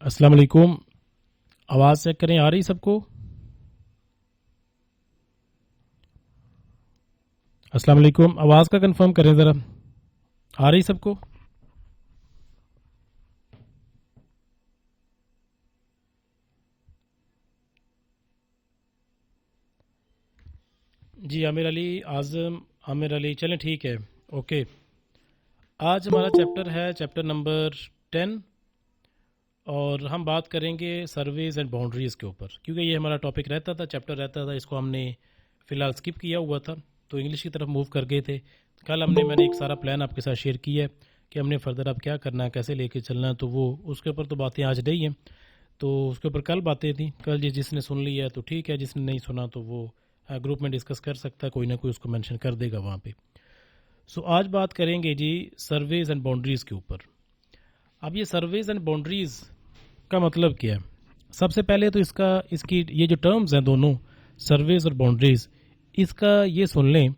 السلام علیکم. آواز چیک کریں, آ رہی سب کو؟ السلام علیکم, آواز کا کنفرم کریں ذرا, آ رہی سب کو؟ جی عامر علی, اعظم, عامر علی, چلیں ٹھیک ہے, اوکے. آج ہمارا چیپٹر ہے چیپٹر نمبر 10 اور ہم بات کریں گے سرویز اینڈ باؤنڈریز کے اوپر, کیونکہ یہ ہمارا ٹاپک رہتا تھا, چیپٹر رہتا تھا, اس کو ہم نے فی الحال اسکپ کیا ہوا تھا تو انگلش کی طرف موو کر گئے تھے. کل میں نے ایک سارا پلان آپ کے ساتھ شیئر کیا ہے کہ ہم نے فردر اب کیا کرنا ہے, کیسے لے کے چلنا ہے, تو وہ اس کے اوپر تو باتیں آج نہیں ہیں, تو اس کے اوپر کل باتیں تھیں. کل جس نے سن لیا ہے تو ٹھیک ہے, جس نے نہیں سنا تو وہ گروپ میں ڈسکس کر سکتا ہے, کوئی نہ کوئی اس کو مینشن کر دے گا وہاں پہ. سو آج بات کریں گے جی سرویز اینڈ باؤنڈریز کے اوپر. اب یہ سرویز اینڈ باؤنڈریز کا مطلب کیا ہے؟ سب سے پہلے تو اس کی یہ جو ٹرمز ہیں دونوں, سرویز اور باؤنڈریز, اس کا یہ سن لیں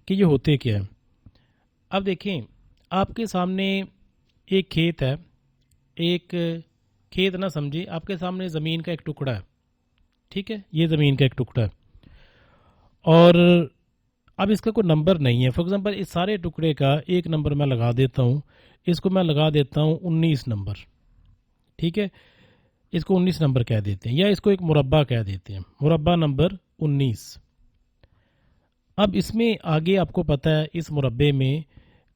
کہ یہ ہوتے کیا ہیں. اب دیکھیں, آپ کے سامنے ایک کھیت ہے, ایک کھیت نہ سمجھیں, آپ کے سامنے زمین کا ایک ٹکڑا ہے, ٹھیک ہے, یہ زمین کا ایک ٹکڑا ہے, اور اب اس کا کوئی نمبر نہیں ہے. فار ایگزامپل اس سارے ٹکڑے کا ایک نمبر میں لگا دیتا ہوں, اس کو میں لگا دیتا ہوں 19 نمبر, ٹھیک ہے, اس کو 19 نمبر کہہ دیتے ہیں, یا اس کو ایک مربع کہہ دیتے ہیں, مربع نمبر 19. اب اس میں آگے آپ کو پتہ ہے اس مربع میں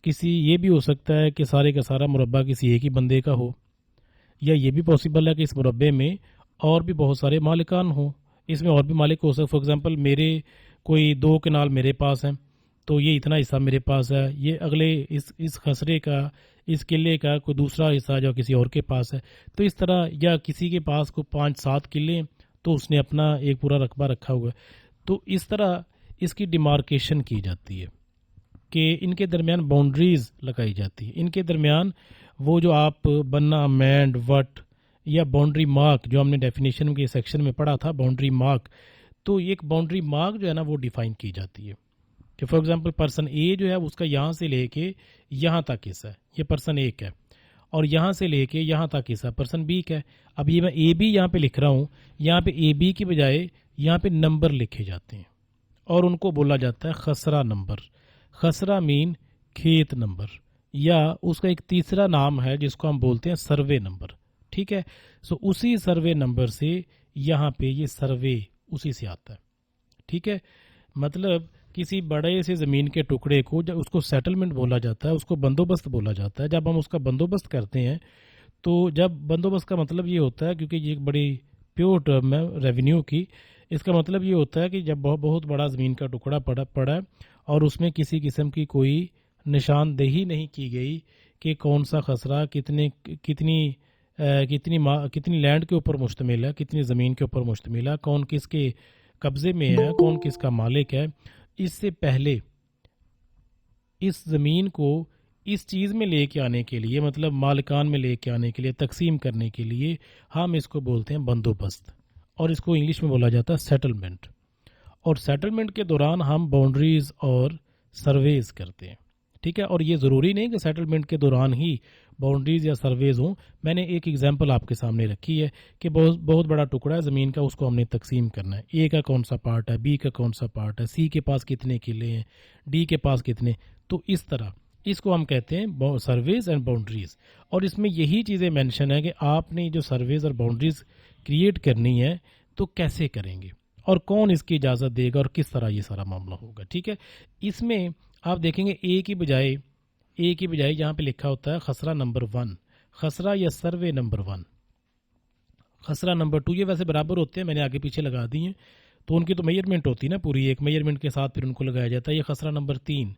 کسی یہ بھی ہو سکتا ہے کہ سارے کا سارا مربع کسی ایک ہی بندے کا ہو, یا یہ بھی پاسبل ہے کہ اس مربع میں اور بھی بہت سارے مالکان ہوں, اس میں اور بھی مالک ہو سکتے. فار ایگزامپل میرے کوئی 2 کنال میرے پاس ہیں, تو یہ اتنا حصہ میرے پاس ہے, یہ اگلے اس خسرے کا, اس قلعے کا کوئی دوسرا حصہ جو کسی اور کے پاس ہے. تو اس طرح, یا کسی کے پاس کو 5-7 قلعے تو اس نے اپنا ایک پورا رقبہ رکھا ہوا ہے. تو اس طرح اس کی ڈیمارکیشن کی جاتی ہے کہ ان کے درمیان باؤنڈریز لگائی جاتی ہے. ان کے درمیان وہ جو آپ بننا, مینڈ, وٹ یا باؤنڈری مارک جو ہم نے ڈیفینیشن کے سیکشن میں پڑھا تھا, باؤنڈری مارک, تو ایک باؤنڈری مارک جو ہے نا وہ ڈیفائن کی جاتی ہے کہ فار ایگزامپل پرسن اے جو ہے اس کا یہاں سے لے کے یہاں تک حصہ ہے, یہ پرسن اے کا ہے, اور یہاں سے لے کے یہاں تک حصہ پرسن بی کا ہے. اب یہ میں اے بی یہاں پہ لکھ رہا ہوں, یہاں پہ اے بی کی بجائے یہاں پہ نمبر لکھے جاتے ہیں اور ان کو بولا جاتا ہے خسرہ نمبر. خسرہ مین کھیت نمبر, یا اس کا ایک تیسرا نام ہے جس کو ہم بولتے ہیں سروے نمبر, ٹھیک ہے. سو اسی سروے نمبر سے یہاں پہ یہ سروے اسی سے آتا ہے, ٹھیک ہے. مطلب کسی بڑے سے زمین کے ٹکڑے کو جب اس کو سیٹلمنٹ بولا جاتا ہے, اس کو بندوبست بولا جاتا ہے. جب ہم اس کا بندوبست کرتے ہیں تو جب بندوبست کا مطلب یہ ہوتا ہے, کیونکہ یہ ایک بڑی پیور ٹرم ہے ریونیو کی, اس کا مطلب یہ ہوتا ہے کہ جب بہت بڑا زمین کا ٹکڑا پڑا ہے اور اس میں کسی قسم کی کوئی نشاندہی نہیں کی گئی کہ کون سا خسرہ کتنی لینڈ کے اوپر مشتمل ہے, کتنی زمین کے اوپر مشتمل ہے, کون کس کے قبضے میں ہے, کون کس کا مالک ہے. اس سے پہلے اس زمین کو اس چیز میں لے کے آنے کے لیے, مطلب مالکان میں لے کے آنے کے لیے, تقسیم کرنے کے لیے, ہم اس کو بولتے ہیں بندوبست, اور اس کو انگلش میں بولا جاتا ہے سیٹلمنٹ. اور سیٹلمنٹ کے دوران ہم باؤنڈریز اور سرویز کرتے ہیں, ٹھیک ہے. اور یہ ضروری نہیں کہ سیٹلمنٹ کے دوران ہی باؤنڈریز یا سرویز ہوں. میں نے ایک ایگزامپل آپ کے سامنے رکھی ہے کہ بہت بڑا ٹکڑا ہے زمین کا, اس کو ہم نے تقسیم کرنا ہے. اے کا کون سا پارٹ ہے, بی کا کون سا پارٹ ہے, سی کے پاس کتنے قلعے ہیں, ڈی کے پاس کتنے. تو اس طرح اس کو ہم کہتے ہیں سرویز اینڈ باؤنڈریز. اور اس میں یہی چیزیں مینشن ہے کہ آپ نے جو سرویز اور باؤنڈریز کریٹ کرنی ہے تو کیسے کریں گے, اور کون اس کی اجازت دے گا, اور کس طرح یہ سارا معاملہ ہوگا, ٹھیک ہے. اس میں آپ دیکھیں گے اے کی بجائے یہاں پہ لکھا ہوتا ہے خسرہ نمبر 1, خسرہ یا سروے نمبر 1, خسرہ نمبر 2, یہ ویسے برابر ہوتے ہیں, میں نے آگے پیچھے لگا دی ہیں, تو ان کی تو میجرمنٹ ہوتی ہے نا پوری, ایک میجرمنٹ کے ساتھ پھر ان کو لگایا جاتا ہے. یہ خسرہ نمبر 3,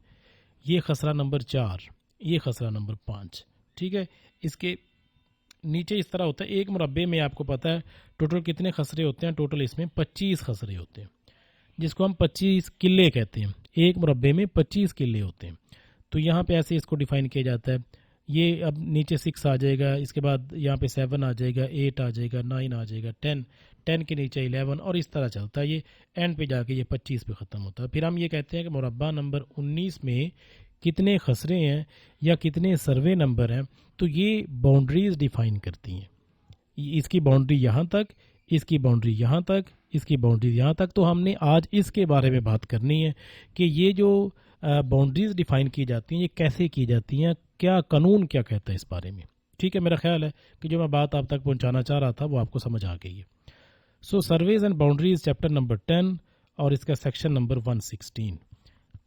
یہ خسرہ نمبر 4, یہ خسرہ نمبر 5, ٹھیک ہے. اس کے نیچے اس طرح ہوتا ہے, ایک مربع میں آپ کو پتہ ہے ٹوٹل کتنے خسرے ہوتے ہیں, ٹوٹل اس میں 25 خسرے ہوتے ہیں, جس کو ہم 25 قلعے کہتے ہیں. ایک مربع میں 25 قلعے ہوتے ہیں. تو یہاں پہ ایسے اس کو ڈیفائن کیا جاتا ہے. یہ اب نیچے 6 آ جائے گا, اس کے بعد یہاں پہ 7 آ جائے گا, 8 آ جائے گا, 9 آ جائے گا, 10, 10 کے نیچے 11 اور اس طرح چلتا ہے، یہ اینڈ پہ جا کے یہ 25 پہ ختم ہوتا ہے. پھر ہم یہ کہتے ہیں کہ مربع نمبر 19 میں کتنے خسرے ہیں یا کتنے سروے نمبر ہیں، تو یہ باؤنڈریز ڈیفائن کرتی ہیں. اس کی باؤنڈری یہاں تک، اس کی باؤنڈری یہاں تک، اس کی باؤنڈری یہاں تک. تو ہم نے آج اس کے بارے میں بات کرنی ہے کہ یہ جو باؤنڈریز ڈیفائن کی جاتی ہیں یہ کیسے کی جاتی ہیں، کیا قانون کیا کہتا ہے اس بارے میں. ٹھیک ہے، میرا خیال ہے کہ جو میں بات آپ تک پہنچانا چاہ رہا تھا وہ آپ کو سمجھ آ گئی ہے. So surveys and boundaries chapter number 10 اور اس کا سیکشن نمبر 116.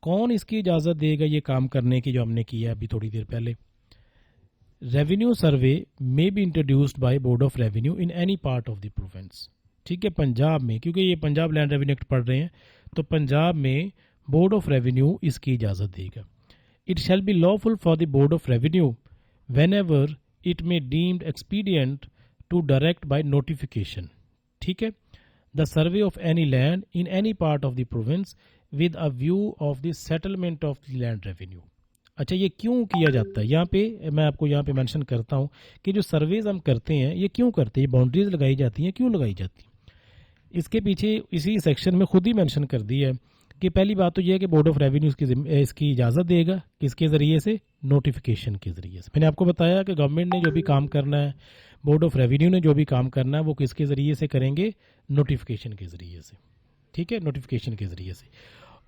کون اس کی اجازت دے گا یہ کام کرنے کی جو ہم نے کیا ابھی تھوڑی دیر پہلے؟ ریونیو سروے میں be introduced by board of revenue in any part of the province. ٹھیک ہے، پنجاب میں، کیونکہ یہ پنجاب لینڈ ریونیو ایکٹ پڑھ رہے ہیں تو پنجاب میں بورڈ آف ریونیو اس کی اجازت دے گا. It shall be lawful for the Board of Revenue whenever it may deemed expedient to direct by notification. ٹھیک ہے، the survey of any land in any part of the province with a view of the settlement of the land revenue. اچھا، یہ کیوں کیا جاتا ہے؟ یہاں پہ میں آپ کو یہاں پہ مینشن کرتا ہوں کہ جو سرویز ہم کرتے ہیں یہ کیوں کرتے ہیں، یہ باؤنڈریز لگائی جاتی ہیں، کیوں لگائی جاتی ہیں. اس کے پیچھے اسی سیکشن میں خود ہی مینشن کر دی ہے کہ پہلی بات تو یہ ہے کہ بورڈ آف ریونیو اس کی اجازت دے گا، کس کے ذریعے سے؟ نوٹیفیکیشن کے ذریعے سے. میں نے آپ کو بتایا کہ گورنمنٹ نے جو بھی کام کرنا ہے، بورڈ آف ریونیو نے جو بھی کام کرنا ہے وہ کس کے ذریعے سے کریں گے؟ نوٹیفیکیشن کے ذریعے سے. ٹھیک ہے، نوٹیفیکیشن کے ذریعے سے.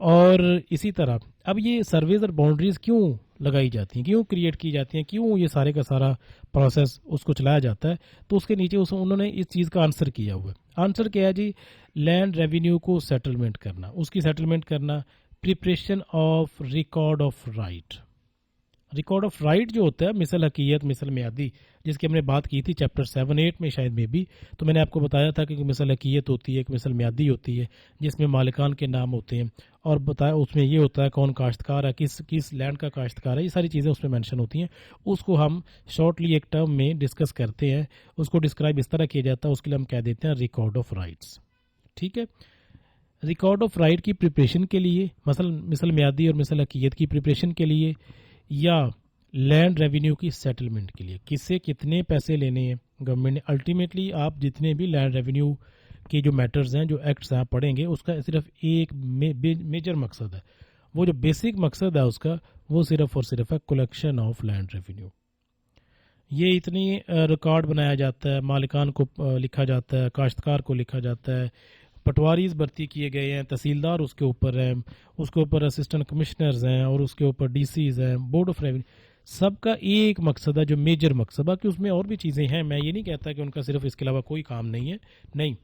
اور اسی طرح اب یہ سرویز اور باؤنڈریز کیوں لگائی جاتی ہیں، کیوں کریٹ کی جاتی ہیں، کیوں یہ سارے کا سارا پروسیس اس کو چلایا جاتا ہے؟ تو اس کے نیچے انہوں نے اس چیز کا آنسر کیا ہوا ہے. آنسر کیا ہے جی؟ لینڈ ریونیو کو سیٹلمنٹ کرنا، اس کی سیٹلمنٹ کرنا، preparation of record of right. Record of right جو ہوتا ہے، مثل حقیقت، مثل میعادی، جس کی ہم نے بات کی تھی چیپٹر 7-8 میں شاید میں بھی، تو میں نے آپ کو بتایا تھا کہ مثل حقیقت ہوتی ہے، ایک مثل میعادی ہوتی ہے جس میں مالکان کے نام ہوتے ہیں، اور بتایا اس میں یہ ہوتا ہے کون کاشتکار ہے، کس لینڈ کا کاشتکار ہے، یہ ساری چیزیں اس میں مینشن ہوتی ہیں. اس کو ہم شارٹلی ایک ٹرم میں ڈسکس کرتے ہیں، اس کو ڈسکرائب اس طرح کیا جاتا ہے، اس کے لیے ہم کہہ دیتے ہیں ریکارڈ آف رائٹس. ٹھیک ہے، ریکارڈ آف رائٹ کی پریپریشن کے لیے، مثل میعادی اور مثل حقیقت کی پریپریشن کے لیے، یا لینڈ ریونیو کی سیٹلمنٹ کے لیے، کس سے کتنے پیسے لینے ہیں گورنمنٹ نے. الٹیمیٹلی آپ جتنے بھی لینڈ ریونیو کے جو میٹرز ہیں، جو ایکٹس ہیں پڑھیں گے، اس کا صرف ایک میجر مقصد ہے، وہ جو بیسک مقصد ہے اس کا، وہ صرف اور صرف ہے کلیکشن آف لینڈ ریونیو. یہ اتنی ریکارڈ بنایا جاتا ہے، مالکان کو لکھا جاتا ہے، کاشتکار کو لکھا جاتا ہے، پٹواریز بھرتی کیے گئے ہیں، تحصیلدار اس کے اوپر ہیں، اس کے اوپر اسسٹنٹ کمشنرز ہیں، اور اس کے اوپر ڈی سیز ہیں، بورڈ آف ریونیو. سب کا ایک مقصد ہے جو میجر مقصد ہے، کہ اس میں اور بھی چیزیں ہیں، میں یہ نہیں کہتا کہ ان کا صرف اس کے علاوہ کوئی کام نہیں ہے، نہیں،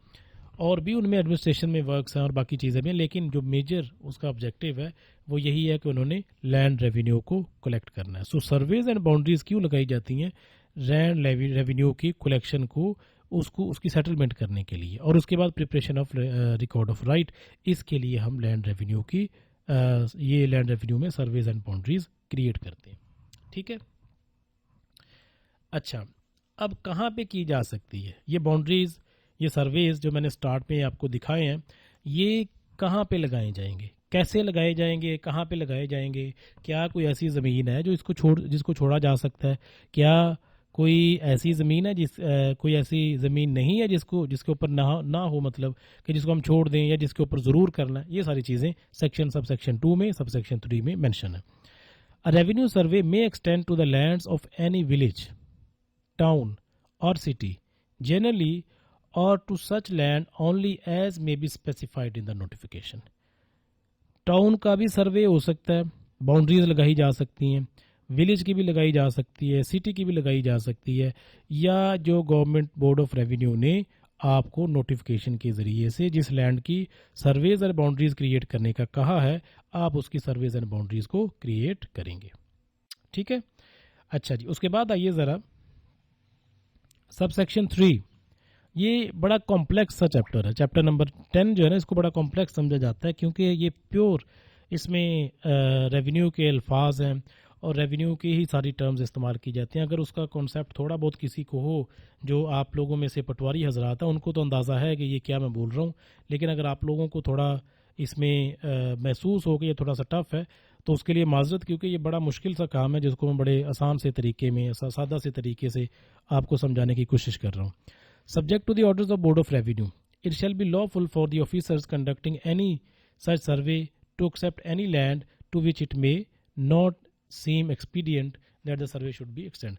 اور بھی ان میں ایڈمنسٹریشن میں ورکس ہیں اور باقی چیزیں بھی ہیں، لیکن جو میجر اس کا آبجیکٹیو ہے وہ یہی ہے کہ انہوں نے لینڈ ریونیو کو کلیکٹ کرنا ہے. سو سرویز اینڈ باؤنڈریز کیوں لگائی جاتی ہیں؟ لینڈ ریونیو کی کلیکشن کو اس کی سیٹلمنٹ کرنے کے لیے، اور اس کے بعد preparation of record of right. اس کے لیے ہم لینڈ ریونیو کی یہ لینڈ ریونیو میں سرویز اینڈ باؤنڈریز کریٹ کرتے ہیں. ٹھیک ہے، اچھا، اب کہاں پہ کی جا سکتی ہے یہ باؤنڈریز، یہ سرویز جو میں نے سٹارٹ میں آپ کو دکھائے ہیں، یہ کہاں پہ لگائے جائیں گے، کیسے لگائے جائیں گے، کہاں پہ لگائے جائیں گے؟ کیا کوئی ایسی زمین ہے جو جس کو چھوڑا جا سکتا ہے؟ کیا کوئی ایسی زمین ہے کوئی ایسی زمین نہیں ہے جس کے اوپر نہ ہو، مطلب کہ جس کو ہم چھوڑ دیں یا جس کے اوپر ضرور کرنا ہے؟ یہ ساری چیزیں سب سیکشن 2 میں، سب سیکشن 3 میں مینشن ہے. A revenue survey may extend to the lands of any village, town or city, generally, or to such land only as may be specified in the notification. Town کا بھی survey ہو سکتا ہے، boundaries لگائی جا سکتی ہیں، village کی بھی لگائی جا سکتی ہے، سٹی کی بھی لگائی جا سکتی ہے، یا جو گورنمنٹ بورڈ آف ریونیو نے آپ کو نوٹیفیکیشن کے ذریعے سے جس لینڈ کی سرویز اور باؤنڈریز کریٹ کرنے کا کہا ہے، آپ اس کی سرویز اینڈ باؤنڈریز کو کریٹ کریں گے. ٹھیک ہے، اچھا جی، اس کے بعد آئیے ذرا سب سیکشن 3. یہ بڑا کمپلیکس سا چیپٹر ہے. چیپٹر نمبر 10 جو ہے نا، اس کو بڑا کمپلیکس سمجھا جاتا ہے کیونکہ یہ پیور اس میں ریونیو کے الفاظ ہیں اور ریونیو کی ہی ساری ٹرمز استعمال کی جاتی ہیں. اگر اس کا کانسیپٹ تھوڑا بہت کسی کو ہو، جو آپ لوگوں میں سے پٹواری حضرات ہیں، ان کو تو اندازہ ہے کہ یہ کیا میں بول رہا ہوں، لیکن اگر آپ لوگوں کو تھوڑا اس میں محسوس ہو کہ یہ تھوڑا سا ٹف ہے تو اس کے لیے معذرت، کیونکہ یہ بڑا مشکل سا کام ہے جس کو میں بڑے آسان سے طریقے میں، سادہ سے طریقے سے آپ کو سمجھانے کی کوشش کر رہا ہوں. Subject to the orders of board of revenue It shall be lawful for the officers conducting any such survey to accept any land to which it may not seem expedient that the survey should be extended.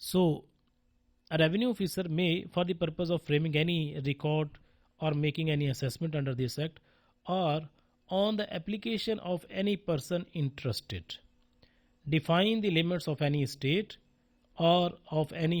So, a revenue officer may, for the purpose of framing any record or making any assessment under this act, or on the application of any person interested, define the limits of any estate or of any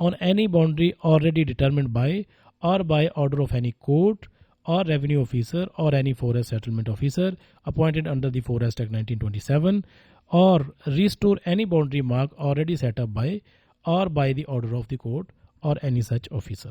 on any boundary already determined by or by order of any court or revenue officer or any forest settlement officer appointed under the Forest Act 1927, or restore any boundary mark already set up by or by the order of the court or any such officer.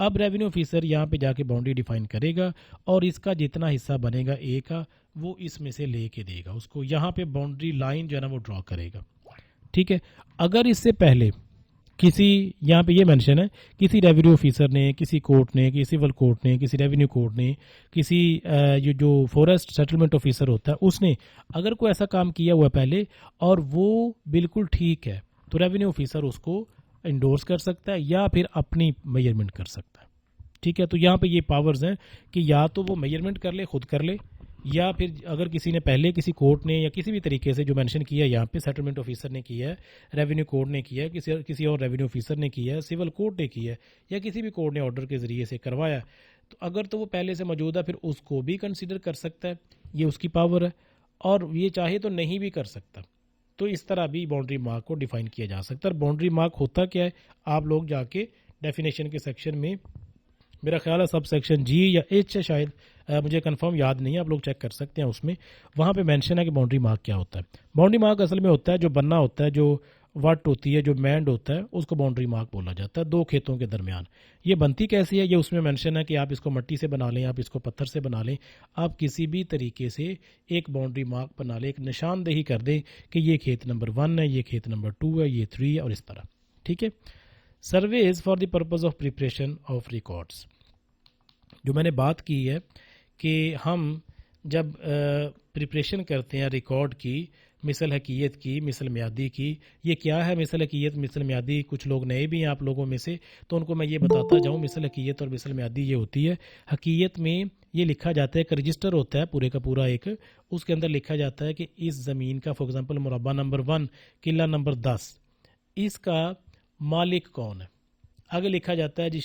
اب revenue officer یہاں پہ جا کے boundary define کرے گا اور اس کا جتنا حصہ بنے گا اے کا وہ اس میں سے لے کے دے گا اس کو. یہاں پہ باؤنڈری لائن جو ہے نا وہ ڈرا کرے گا. ٹھیک ہے. اگر اس سے پہلے کسی یہاں پہ یہ مینشن ہے کسی ریونیو آفیسر نے, کسی کورٹ نے, کسی سول کورٹ نے, کسی ریونیو کورٹ نے, کسی یہ جو فورسٹ سیٹلمنٹ آفیسر ہوتا ہے اس نے اگر کوئی ایسا کام کیا ہوا ہے پہلے اور وہ بالکل ٹھیک ہے تو ریونیو آفیسر اس کو انڈورس کر سکتا ہے یا پھر اپنی میجرمنٹ کر سکتا ہے. ٹھیک ہے. تو یہاں پہ یہ پاورز ہیں کہ یا تو وہ میجرمنٹ کر لے, خود کر لے, یا پھر اگر کسی نے پہلے کسی کورٹ نے یا کسی بھی طریقے سے جو مینشن کیا ہے یہاں پہ سیٹلمنٹ آفیسر نے کیا ہے, ریونیو کورٹ نے کیا ہے, کسی اور ریونیو آفیسر نے کیا ہے, سول کورٹ نے کیا ہے, یا کسی بھی کورٹ نے آرڈر کے ذریعے سے کروایا, تو اگر تو وہ پہلے سے موجود ہے پھر اس کو بھی کنسیڈر کر سکتا ہے, یہ اس کی پاور ہے. اور یہ چاہے تو نہیں بھی کر سکتا. تو اس طرح بھی باؤنڈری مارک کو ڈیفائن کیا جا سکتا ہے. اور باؤنڈری مارک ہوتا کیا ہے آپ لوگ جا کے ڈیفینیشن کے سیکشن میں, میرا خیال ہے سب سیکشن جی یا ایچ ہے شاید, مجھے کنفرم یاد نہیں ہے, آپ لوگ چیک کر سکتے ہیں اس میں, وہاں پہ مینشن ہے کہ باؤنڈری مارک کیا ہوتا ہے. باؤنڈری مارک اصل میں ہوتا ہے جو بننا ہوتا ہے, جو وٹ ہوتی ہے, جو مینڈ ہوتا ہے, اس کو باؤنڈری مارک بولا جاتا ہے دو کھیتوں کے درمیان. یہ بنتی کیسی ہے یہ اس میں مینشن ہے کہ آپ اس کو مٹی سے بنا لیں, آپ اس کو پتھر سے بنا لیں, آپ کسی بھی طریقے سے ایک باؤنڈری مارک بنا لیں, ایک نشاندہی کر دیں کہ یہ کھیت نمبر 1 ہے, یہ کھیت نمبر 2 ہے, یہ 3 ہے, اور اس طرح. ٹھیک ہے. Services for the purpose of preparation of records, جو میں نے بات کی ہے کہ ہم جب پریپریشن کرتے ہیں ریکارڈ کی, مثل حقیقت کی, مثل میادی کی. یہ کیا ہے مثل حقیقت, مثل میادی؟ کچھ لوگ نئے بھی ہیں آپ لوگوں میں سے, تو ان کو میں یہ بتاتا جاؤں. مثل حقیقت اور مثل میادی یہ ہوتی ہے, حقیقت میں یہ لکھا جاتا ہے, ایک رجسٹر ہوتا ہے پورے کا پورا ایک, اس کے اندر لکھا جاتا ہے کہ اس زمین کا فار ایگزامپل مربع نمبر 1 قلعہ نمبر 10, اس کا مالک کون ہے. آگے لکھا جاتا ہے جی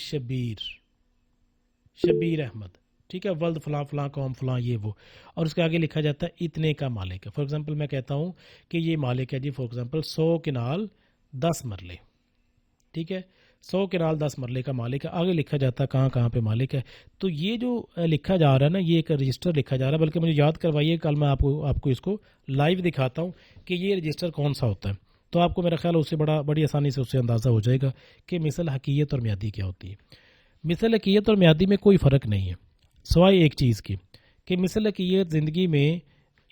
شبیر احمد, ٹھیک ہے, ولد فلاں فلاں قوم فلاں یہ وہ, اور اس کے آگے لکھا جاتا ہے اتنے کا مالک ہے. فار ایگزامپل میں کہتا ہوں کہ یہ مالک ہے جی فار ایگزامپل 100 کنال 10 مرلے, ٹھیک ہے, 100 کنال 10 مرلے کا مالک ہے. آگے لکھا جاتا ہے کہاں کہاں پہ مالک ہے. تو یہ جو لکھا جا رہا ہے نا, یہ ایک رجسٹر لکھا جا رہا ہے, بلکہ مجھے یاد کروائیے, کل میں آپ کو اس کو لائیو دکھاتا ہوں کہ یہ رجسٹر کون سا ہوتا ہے, تو آپ کو میرا خیال اس سے بڑی آسانی سے اس سے اندازہ ہو جائے گا کہ مثل حقیقت اور میادی کیا ہوتی ہے. مثل حقیقت اور میادی میں کوئی فرق نہیں ہے سوائے ایک چیز کی, کہ مثل حقیقت زندگی میں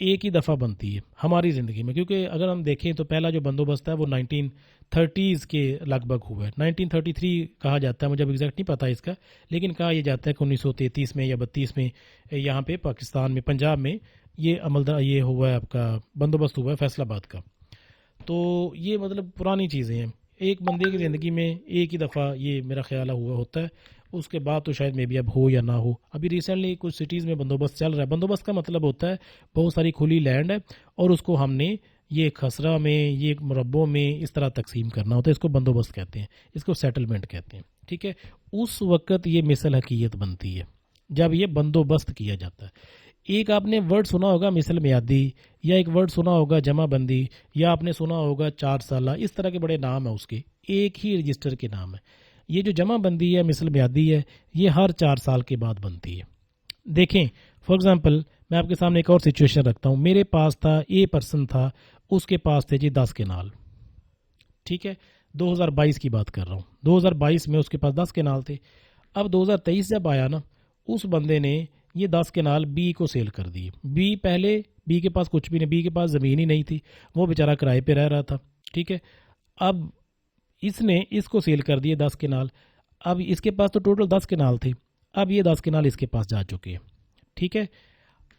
ایک ہی دفعہ بنتی ہے ہماری زندگی میں, کیونکہ اگر ہم دیکھیں تو پہلا جو بندوبست ہے وہ 1930s کے لگ بھگ ہوا ہے. 1933 کہا جاتا ہے, مجھے اب ایگزیکٹ نہیں پتا اس کا, لیکن کہا یہ جاتا ہے کہ 1933 میں یا 32 میں یہاں پہ پاکستان میں پنجاب میں یہ ہوا ہے, آپ کا بندوبست ہوا ہے فیصل آباد کا. تو یہ مطلب پرانی چیزیں ہیں, ایک بندے کی زندگی میں ایک ہی دفعہ یہ میرا خیال ہوا ہوتا ہے, اس کے بعد تو شاید میں بھی اب ہو یا نہ ہو. ابھی ریسنٹلی کچھ سٹیز میں بندوبست چل رہا ہے. بندوبست کا مطلب ہوتا ہے بہت ساری کھلی لینڈ ہے اور اس کو ہم نے یہ خسرہ میں, یہ مربوں میں اس طرح تقسیم کرنا ہوتا ہے, اس کو بندوبست کہتے ہیں, اس کو سیٹلمنٹ کہتے ہیں. ٹھیک ہے. اس وقت یہ مثل حقیقت بنتی ہے جب یہ بندوبست کیا جاتا ہے. ایک آپ نے ورڈ سنا ہوگا مثل میادی, یا ایک ورڈ سنا ہوگا جمع بندی, یا آپ نے سنا ہوگا 4 سالہ, اس طرح کے بڑے نام ہیں اس کے, ایک ہی رجسٹر کے نام ہے. یہ جو جمع بندی ہے مثل میادی ہے, یہ ہر 4 سال کے بعد بنتی ہے. دیکھیں فار ایگزامپل میں آپ کے سامنے ایک اور سچویشن رکھتا ہوں. میرے پاس تھا اے پرسن تھا, اس کے پاس تھے جی 10 کنال, ٹھیک ہے, 2022 کی بات کر رہا ہوں. 2022 میں اس کے پاس 10 کنال تھے. اب 2023 جب آیا نا, اس بندے نے یہ 10 کنال بی کو سیل کر دیے. بی کے پاس کچھ بھی نہیں, بی کے پاس زمین ہی نہیں تھی, وہ بیچارہ کرائے پہ رہ رہا تھا. ٹھیک ہے. اب اس نے اس کو سیل کر دیے 10 کنال. اب اس کے پاس تو ٹوٹل 10 کنال تھے, اب یہ 10 کنال اس کے پاس جا چکے ہیں. ٹھیک ہے.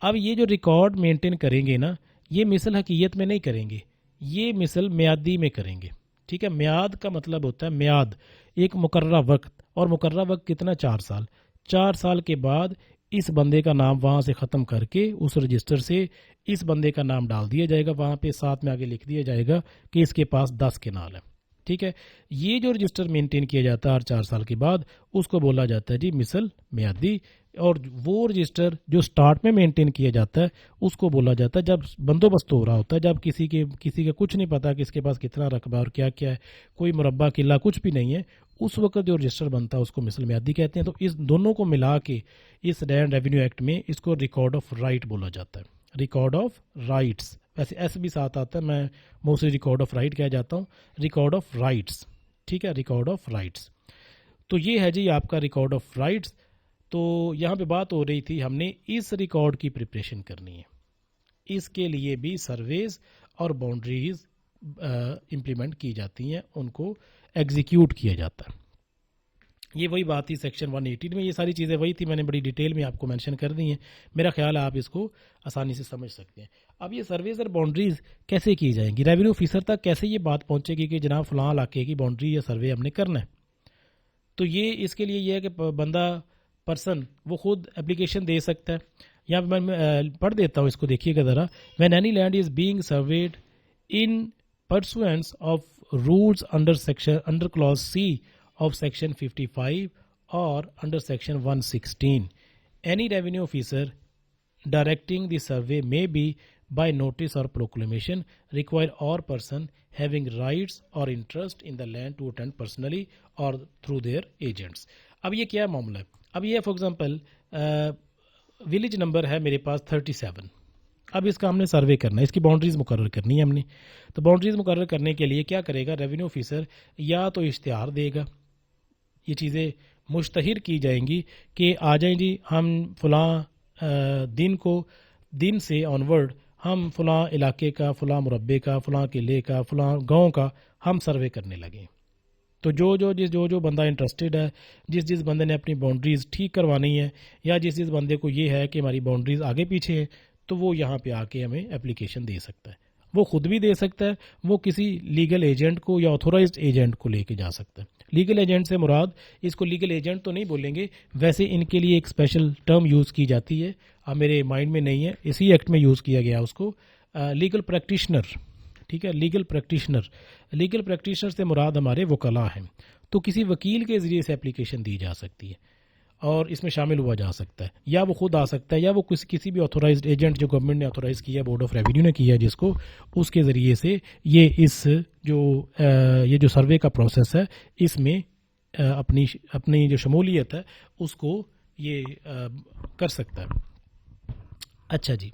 اب یہ جو ریکارڈ مینٹین کریں گے نا, یہ مثل حقیقت میں نہیں کریں گے, یہ مثل میادی میں کریں گے. ٹھیک ہے. میاد کا مطلب ہوتا ہے میاد, ایک مقررہ وقت, اور مقررہ وقت کتنا, 4 سال. 4 سال کے بعد اس بندے کا نام وہاں سے ختم کر کے اس رجسٹر سے اس بندے کا نام ڈال دیا جائے گا, وہاں پہ ساتھ میں آگے لکھ دیا جائے گا کہ اس کے پاس 10 کنال ہے. ٹھیک ہے. یہ جو رجسٹر مینٹین کیا جاتا ہے ہر 4 سال کے بعد, اس کو بولا جاتا ہے جی مثل میادی. اور وہ رجسٹر جو سٹارٹ میں مینٹین کیا جاتا ہے اس کو بولا جاتا ہے جب بندوبست ہو رہا ہوتا ہے, جب کسی کا کچھ نہیں پتا کہ اس کے پاس کتنا رقبہ اور کیا کیا ہے, کوئی مربع قلعہ کچھ بھی نہیں ہے, اس وقت جو رجسٹر بنتا ہے اس کو مثل میادی کہتے ہیں. تو اس دونوں کو ملا کے اس لینڈ ریونیو ایکٹ میں اس کو ریکارڈ آف رائٹ بولا جاتا ہے, ریکارڈ آف رائٹس. ویسے ایس بھی ساتھ آتا ہے, میں موسٹلی ریکارڈ آف رائٹ کہہ جاتا ہوں, ریکارڈ آف رائٹس. ٹھیک ہے. Record of rights. تو یہ ہے جی آپ کا ریکارڈ آف رائٹس. تو یہاں پہ بات ہو رہی تھی ہم نے اس ریکارڈ کی پریپریشن کرنی ہے. اس کے لیے بھی سرویز اور باؤنڈریز امپلیمنٹ کی جاتی ہیں, ان کو ایگزیکیوٹ کیا جاتا ہے. یہ وہی بات تھی سیکشن 118 میں, یہ ساری چیزیں وہی تھی, میں نے بڑی ڈیٹیل میں آپ کو مینشن کر دی ہیں. میرا خیال ہے آپ اس کو آسانی سے سمجھ سکتے ہیں. اب یہ سرویز اور باؤنڈریز کیسے کی جائیں گی, ریونیو آفیسر تک کیسے یہ بات پہنچے گی کہ جناب فلاں علاقے کی باؤنڈری یا سروے ہم نے کرنا ہے. تو یہ اس کے لیے یہ ہے کہ بندہ پرسن وہ خود اپلیکیشن دے سکتا ہے. یہاں پہ میں پڑھ دیتا ہوں, اس کو دیکھیے گا ذرا. When any land is being surveyed in pursuance of rules under clause C of section 55 or under section 116, any revenue officer directing the survey may be by notice or proclamation require all person having rights or interest in the land to attend personally or through their agents. اب یہ کیا معاملہ ہے. اب یہ for example village number ہے میرے پاس 37. اب اس کا ہم نے سروے کرنا ہے, اس کی باؤنڈریز مقرر کرنی ہے ہم نے. تو باؤنڈریز مقرر کرنے کے لیے کیا کرے گا ریونیو آفیسر, یا تو اشتہار دے گا, یہ چیزیں مشتہر کی جائیں گی کہ آ جائیں جی ہم فلاں دن سے آنورڈ ہم فلاں علاقے کا, فلاں مربع کا, فلاں قلعے کا, فلاں گاؤں کا ہم سروے کرنے لگیں. تو جو بندہ انٹرسٹڈ ہے, جس بندے نے اپنی باؤنڈریز ٹھیک کروانی ہے, یا جس بندے کو یہ ہے کہ ہماری باؤنڈریز آگے پیچھے ہیں, تو وہ یہاں پہ آ کے ہمیں اپلیکیشن دے سکتا ہے. وہ خود بھی دے سکتا ہے, وہ کسی لیگل ایجنٹ کو یا آتھورائزڈ ایجنٹ کو لے کے جا سکتا ہے. لیگل ایجنٹ سے مراد, اس کو لیگل ایجنٹ تو نہیں بولیں گے, ویسے ان کے لیے ایک اسپیشل ٹرم یوز کی جاتی ہے, اب میرے مائنڈ میں نہیں ہے, اسی ایکٹ میں یوز کیا گیا اس کو, لیگل پریکٹیشنر. ٹھیک ہے, لیگل پریکٹیشنر سے مراد ہمارے وکلاء ہیں. تو کسی وکیل کے ذریعے سے اپلیکیشن دی جا سکتی ہے اور اس میں شامل ہوا جا سکتا ہے, یا وہ خود آ سکتا ہے, یا وہ کسی بھی آتھورائزڈ ایجنٹ جو گورنمنٹ نے آتھورائز کیا, بورڈ آف ریونیو نے کیا جس کو, اس کے ذریعے سے یہ جو سروے کا پروسیس ہے اس میں اپنی جو شمولیت ہے اس کو یہ کر سکتا ہے. اچھا جی,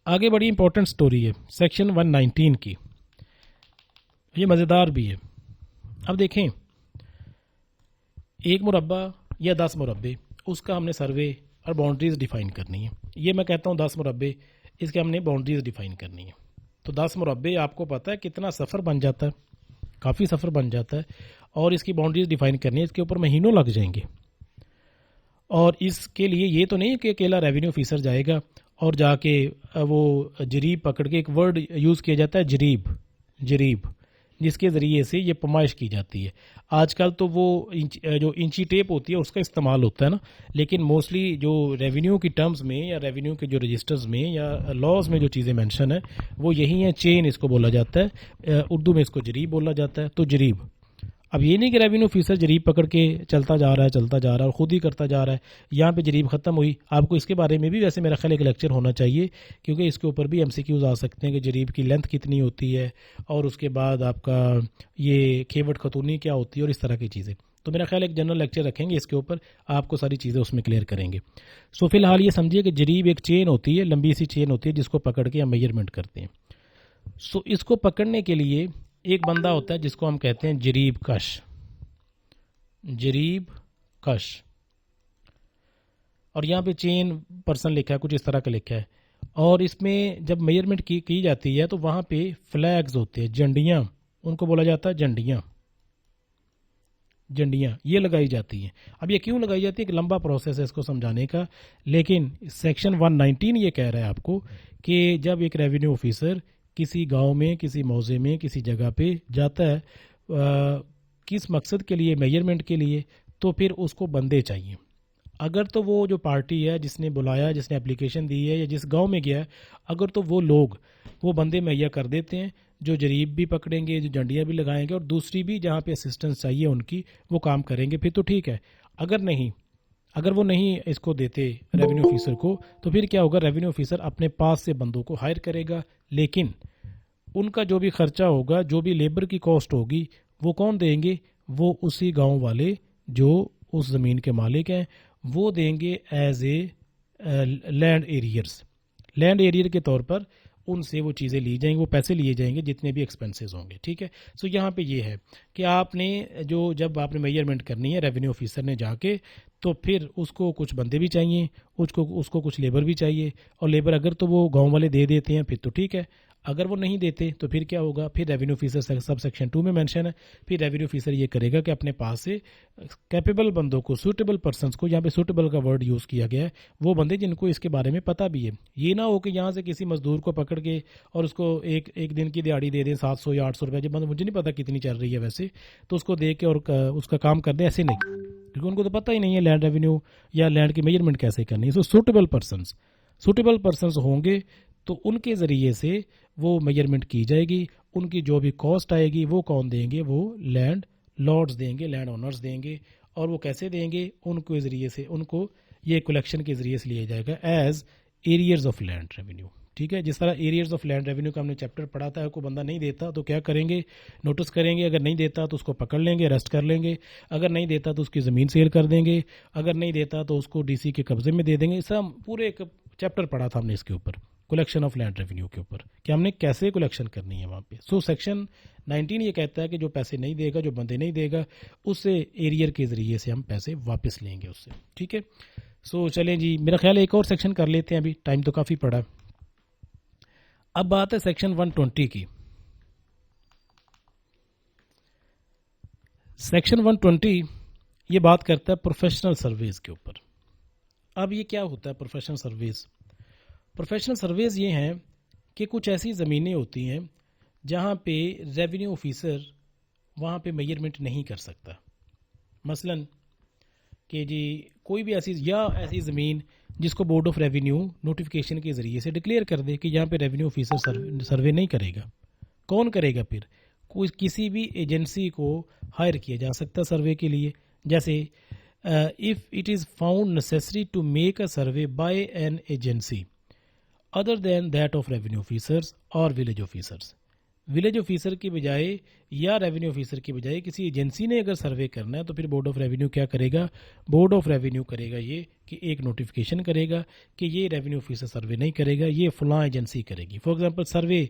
آگے بڑی امپورٹنٹ سٹوری ہے سیکشن 119 کی, یہ مزیدار بھی ہے. اب دیکھیں, ایک مربع یا 10 مربع, اس کا ہم نے سروے اور باؤنڈریز ڈیفائن کرنی ہے. یہ میں کہتا ہوں 10 مربع, اس کے ہم نے باؤنڈریز ڈیفائن کرنی ہے. تو 10 مربع آپ کو پتہ ہے کتنا سفر بن جاتا ہے, کافی سفر بن جاتا ہے, اور اس کی باؤنڈریز ڈیفائن کرنی ہے, اس کے اوپر مہینوں لگ جائیں گے. اور اس کے لیے یہ تو نہیں کہ اکیلا ریونیو آفیسر جائے گا اور جا کے وہ جریب پکڑ کے, ایک ورڈ یوز کیا جاتا ہے جریب, جس کے ذریعے سے یہ پیمائش کی جاتی ہے. آج کل تو وہ جو انچی ٹیپ ہوتی ہے اس کا استعمال ہوتا ہے نا, لیکن موسٹلی جو ریونیو کی ٹرمز میں یا ریونیو کے جو رجسٹرز میں یا لاز میں جو چیزیں مینشن ہیں وہ یہی ہیں. چین اس کو بولا جاتا ہے, اردو میں اس کو جریب بولا جاتا ہے. تو جریب, اب یہ نہیں کہ ریونیو آفیسر جریب پکڑ کے چلتا جا رہا ہے اور خود ہی کرتا جا رہا ہے, یہاں پہ جریب ختم ہوئی. آپ کو اس کے بارے میں بھی ویسے میرا خیال ایک لیکچر ہونا چاہیے, کیونکہ اس کے اوپر بھی ایم سی کیوز آ سکتے ہیں کہ جریب کی لینتھ کتنی ہوتی ہے, اور اس کے بعد آپ کا یہ کھیوٹ خاتونی کیا ہوتی ہے, اور اس طرح کی چیزیں. تو میرا خیال ایک جنرل لیکچر رکھیں گے اس کے اوپر, آپ کو ساری چیزیں اس میں کلیئر کریں گے. سو فی الحال یہ سمجھیے کہ جریب ایک چین ہوتی ہے, لمبی سی چین ہوتی ہے جس کو پکڑ کے ہم میجرمنٹ کرتے ہیں. سو اس کو پکڑنے کے لیے ایک بندہ ہوتا ہے جس کو ہم کہتے ہیں جریب کش, اور یہاں پہ چین پرسن لکھا ہے, کچھ اس طرح کا لکھا ہے. اور اس میں جب میجرمنٹ کی جاتی ہے تو وہاں پہ فلیگز ہوتے ہیں, جھنڈیاں, ان کو بولا جاتا ہے جھنڈیاں یہ لگائی جاتی ہیں. اب یہ کیوں لگائی جاتی ہے, ایک لمبا پروسیس ہے اس کو سمجھانے کا, لیکن سیکشن 119 یہ کہہ رہا ہے آپ کو کہ جب ایک ریونیو آفیسر کسی گاؤں میں, کسی موضع میں, کسی جگہ پہ جاتا ہے کس مقصد کے لیے, میجرمنٹ کے لیے, تو پھر اس کو بندے چاہیے. اگر تو وہ جو پارٹی ہے جس نے بلایا, جس نے اپلیکیشن دی ہے, یا جس گاؤں میں گیا ہے, اگر تو وہ لوگ وہ بندے مہیا کر دیتے ہیں جو جریب بھی پکڑیں گے, جو جھنڈیاں بھی لگائیں گے, اور دوسری بھی جہاں پہ اسسٹنس چاہیے ان کی وہ کام کریں گے, پھر تو ٹھیک ہے. اگر وہ نہیں اس کو دیتے ریونیو آفیسر کو, تو پھر کیا ہوگا, ریونیو آفیسر اپنے پاس سے بندوں کو ہائر کرے گا, لیکن ان کا جو بھی خرچہ ہوگا, جو بھی لیبر کی کاسٹ ہوگی, وہ کون دیں گے, وہ اسی گاؤں والے جو اس زمین کے مالک ہیں وہ دیں گے ایز اے لینڈ ایریئر کے طور پر. ان سے وہ چیزیں لی جائیں گی, وہ پیسے لیے جائیں گے جتنے بھی ایکسپینسز ہوں گے. ٹھیک ہے. سو یہاں پہ یہ ہے کہ آپ نے جب آپ نے میجرمنٹ کرنی ہے ریونیو آفیسر نے جا کے, تو پھر اس کو کچھ بندے بھی چاہیے, اس کو کچھ لیبر بھی چاہیے, اور لیبر اگر تو وہ گاؤں والے دے دیتے ہیں پھر تو ٹھیک ہے, اگر وہ نہیں دیتے تو پھر کیا ہوگا, پھر ریونیو آفیسر سب سیکشن 2 میں مینشن ہے, پھر ریونیو آفیسر یہ کرے گا کہ اپنے پاس سے کیپیبل بندوں کو, سوٹیبل پرسنس کو, یہاں پہ سوٹیبل کا ورڈ یوز کیا گیا ہے, وہ بندے جن کو اس کے بارے میں پتہ بھی ہے. یہ نہ ہو کہ یہاں سے کسی مزدور کو پکڑ کے اور اس کو ایک دن کی دیہڑی دے دیں 700 یا 800 روپے, جب مجھے نہیں پتا کتنی چل رہی ہے ویسے, تو اس کو دے کے اور اس کا کام کر دیں. ایسے نہیں, کیونکہ ان کو تو پتہ ہی نہیں ہے لینڈ ریونیو یا لینڈ کی میجرمنٹ کیسے کرنی ہے. سو سوٹیبل پرسنس ہوں گے تو ان کے ذریعے سے وہ میجرمنٹ کی جائے گی. ان کی جو بھی کاسٹ آئے گی وہ کون دیں گے, وہ لینڈ لارڈز دیں گے, لینڈ اونرز دیں گے. اور وہ کیسے دیں گے, ان کے ذریعے سے, ان کو یہ کلیکشن کے ذریعے سے لیا جائے گا ایز ایریئرز آف لینڈ ریونیو. ٹھیک ہے. جس طرح ایریئرز آف لینڈ ریونیو کا ہم نے چیپٹر پڑھا تھا, کوئی بندہ نہیں دیتا تو کیا کریں گے, نوٹس کریں گے, اگر نہیں دیتا تو اس کو پکڑ لیں گے, اریسٹ کر لیں گے, اگر نہیں دیتا تو اس کی زمین سیل کر دیں گے, اگر نہیں دیتا تو اس کو ڈی سی کے قبضے میں دے دیں گے. اس طرح پورے ایک چیپٹر پڑھا تھا ہم نے اس کے اوپر, کلیکشن آف لینڈ ریونیو کے اوپر, کہ ہم نے کیسے کلیکشن کرنی ہے وہاں پہ. سو سیکشن 19 یہ کہتا ہے کہ جو پیسے نہیں دے گا, جو بندے نہیں دے گا, اس سے ایریئر کے ذریعے سے ہم پیسے واپس لیں گے اس سے. ٹھیک ہے. سو چلیں جی, میرا خیال ہے ایک اور سیکشن کر لیتے ہیں, ابھی ٹائم تو کافی پڑا. اب بات ہے سیکشن 120 کی. سیکشن 120 یہ بات کرتا ہے پروفیشنل سرویز کے اوپر. اب یہ کیا ہوتا ہے پروفیشنل سرویز؟ پروفیشنل سرویز یہ ہیں کہ کچھ ایسی زمینیں ہوتی ہیں جہاں پہ ریونیو آفیسر وہاں پہ میجرمنٹ نہیں کر سکتا. مثلا کہ جی کوئی بھی ایسی زمین جس کو بورڈ آف ریونیو نوٹیفیکیشن کے ذریعے سے ڈکلیئر کر دے کہ یہاں پہ ریونیو آفیسر سروے نہیں کرے گا. کون کرے گا پھر؟ کسی بھی ایجنسی کو ہائر کیا جا سکتا سروے کے لیے. جیسے if it is found necessary to make a survey by an agency other than that of revenue officers or village officers. Village officer کی بجائے یا ریونیو آفیسر کی بجائے کسی ایجنسی نے اگر سروے کرنا ہے تو پھر بورڈ آف ریونیو کیا کرے گا؟ بورڈ آف ریونیو کرے گا یہ کہ ایک نوٹیفیکیشن کرے گا کہ یہ ریونیو آفیسر سروے نہیں کرے گا, یہ فلاں ایجنسی کرے گی. For example Survey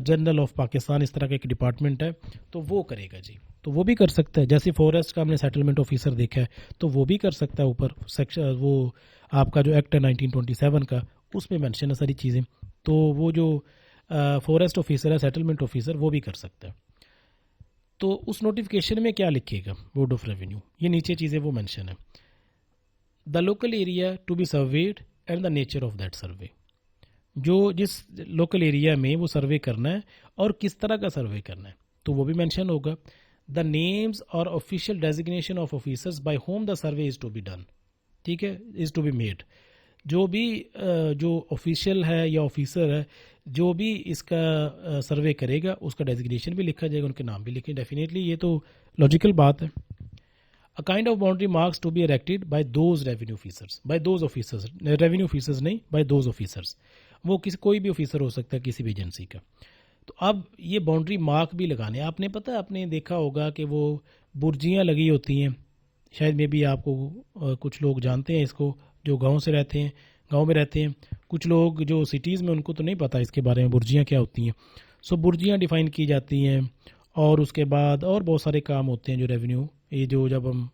General of Pakistan اس طرح کا ایک ڈپارٹمنٹ ہے تو وہ کرے گا جی, تو وہ بھی کر سکتا ہے. جیسے فارسٹ کا ہم نے سیٹلمنٹ آفیسر دیکھا ہے تو وہ بھی کر سکتا ہے. اوپر سیکشن وہ آپ کا جو ایکٹ ہے 1927 کا, اس میں مینشن ہے ساری چیزیں. تو وہ جو فارسٹ آفیسر ہے, سیٹلمنٹ آفیسر, وہ بھی کر سکتا ہے. تو اس نوٹیفیکیشن میں کیا لکھے گا بورڈ آف ریونیو, یہ نیچے چیزیں وہ مینشن ہے. The local area to be surveyed and the nature of that survey, جو جس لوکل ایریا میں وہ سروے کرنا ہے اور کس طرح کا سروے کرنا ہے تو وہ بھی مینشن ہوگا. دا نیمز اور official designation of officers by whom the survey is to be done. ٹھیک ہے, از ٹو بی میڈ. جو بھی جو آفیشیل ہے یا آفیسر ہے جو بھی اس کا سروے کرے گا اس کا ڈیزگنیشن بھی لکھا جائے گا, ان کے نام بھی لکھیں. ڈیفینیٹلی یہ تو لاجیکل بات ہے. A kind of boundary marks to be erected by those revenue officers, by those officers, revenue officers نہیں, by those officers. وہ کوئی بھی آفیسر ہو سکتا ہے کسی بھی ایجنسی کا. تو اب یہ باؤنڈری مارک بھی لگانے, آپ نے پتہ آپ نے دیکھا ہوگا کہ وہ برجیاں لگی ہوتی ہیں, شاید میں بھی آپ کو کچھ لوگ جانتے ہیں اس کو جو گاؤں سے رہتے ہیں, گاؤں میں رہتے ہیں. کچھ لوگ جو سٹیز میں ان کو تو نہیں پتہ اس کے بارے میں برجیاں کیا ہوتی ہیں. سو برجیاں ڈیفائن کی جاتی ہیں, اور اس کے بعد اور بہت سارے کام ہوتے ہیں جو ریونیو, یہ جو جب ہم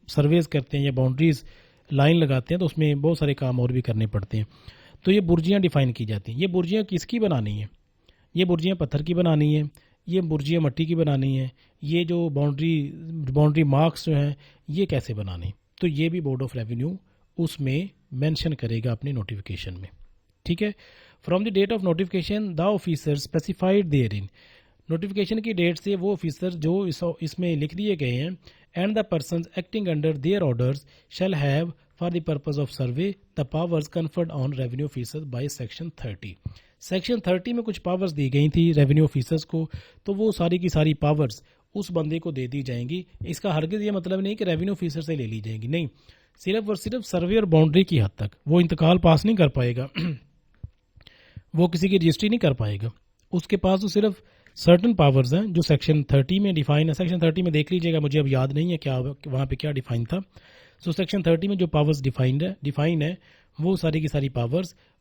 سرویز کرتے ہیں یا باؤنڈریز لائن لگاتے ہیں تو اس میں بہت سارے کام اور بھی کرنے پڑتے ہیں. تو یہ برجیاں ڈیفائن کی جاتی ہیں. یہ برجیاں کس کی بنانی ہیں؟ یہ برجیاں پتھر کی بنانی ہیں, یہ برجیاں مٹی کی بنانی ہیں, یہ جو باؤنڈری مارکس جو ہیں یہ کیسے بنانی. تو یہ بھی بورڈ آف ریونیو اس میں مینشن کرے گا اپنی نوٹیفیکیشن میں. ٹھیک ہے. From the debt of notification the officer specified there in, notification کی ڈیٹ سے وہ آفیسر جو اس میں لکھ دیے گئے ہیں, and the persons acting under their orders shall have for the purpose of survey the powers conferred on revenue officer by section 30. Section 30 میں کچھ پاورز دی گئی تھی ریونیو آفیسرز کو, تو وہ ساری کی ساری پاورز اس بندے کو دے دی جائیں گی. اس کا ہرگز یہ مطلب نہیں کہ ریونیو آفیسر سے لے لی جائیں گی, نہیں, صرف اور صرف سروے اور باؤنڈری کی حد تک. وہ انتقال پاس نہیں کر پائے گا, وہ کسی کی رجسٹری نہیں کر پائے گا. اس کے پاس تو صرف سرٹن پاورز ہیں جو سیکشن 30 میں ڈیفائن ہے. سیکشن 30 میں دیکھ لیجیے گا, مجھے اب یاد نہیں ہے کیا وہاں پہ کیا ڈیفائن تھا. سو سیکشن 30 میں جو پاورز ڈیفائن ہے وہ ساری کی ساری powers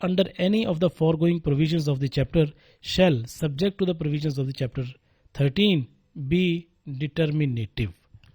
under any of the foregoing provisions of the chapter shall, subject to the provisions of the chapter 13, be determinative।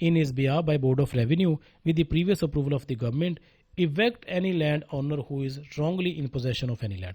in his behalf by Board of Revenue with the previous approval of the government evict any land owner who is wrongly in possession of any land।